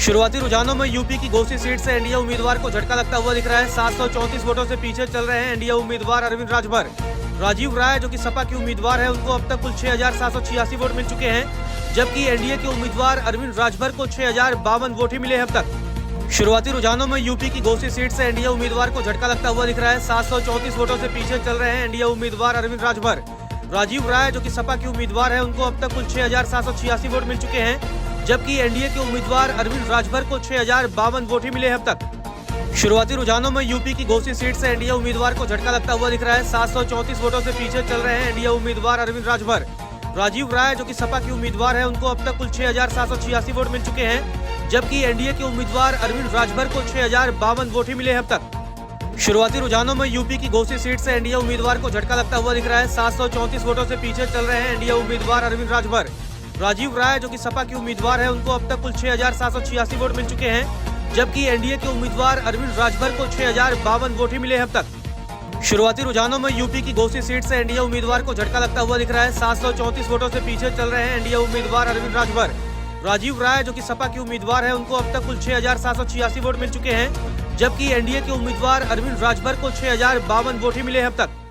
शुरुआती रुझानों में यूपी की घोसी सीट से एनडीए उम्मीदवार को झटका लगता हुआ दिख रहा है। 734 वोटों से पीछे चल रहे हैं एनडीए उम्मीदवार अरविंद राजभर। राजीव राय जो कि सपा के उम्मीदवार है, उनको अब तक कुल 6,786 वोट मिल चुके हैं, जबकि एनडीए के उम्मीदवार अरविंद राजभर को 6,052 वोट ही मिले हैं अब तक। शुरुआती रुझानों में यूपी की घोसी सीट से एनडीए उम्मीदवार को झटका लगता हुआ दिख रहा है। 734 वोटों से पीछे चल रहे हैं एनडीए उम्मीदवार अरविंद राजभर। राजीव राय जो कि सपा के उम्मीदवार है, उनको अब तक कुल 6,786 वोट मिल चुके हैं, जबकि एनडीए के उम्मीदवार अरविंद राजभर को 6,052 वोट ही मिले हैं अब तक। शुरुआती रुझानों में यूपी की घोसी सीट से एनडीए उम्मीदवार को झटका लगता हुआ दिख रहा है। 734 वोटों से पीछे चल रहे हैं एनडीए उम्मीदवार अरविंद राजभर। राजीव राय जो कि सपा के उम्मीदवार है, उनको अब तक कुल 6,786 वोट मिल चुके हैं, जबकि एनडीए के उम्मीदवार अरविंद राजभर को 6,052 वोट ही मिले हैं अब तक। शुरुआती रुझानों में यूपी की घोसी सीट से एनडीए उम्मीदवार को झटका लगता हुआ दिख रहा है। 734 वोटों से पीछे चल रहे हैं एनडीए उम्मीदवार अरविंद राजभर। राजीव राय जो कि सपा के उम्मीदवार है, उनको अब तक कुल 6,786 वोट मिल चुके हैं, जबकि एनडीए के उम्मीदवार अरविंद राजभर को 6,052 वोट ही मिले हैं अब तक। शुरुआती रुझानों में यूपी की घोसी सीट से एनडीए उम्मीदवार को झटका लगता हुआ दिख रहा है। 734 वोटों से पीछे चल रहे हैं एनडीए उम्मीदवार अरविंद राजभर। राजीव राय जो कि सपा के उम्मीदवार है, उनको अब तक कुल 6,786 वोट मिल चुके हैं, जबकि एनडीए के उम्मीदवार अरविंद राजभर को 6,052 वोट ही मिले हैं अब तक।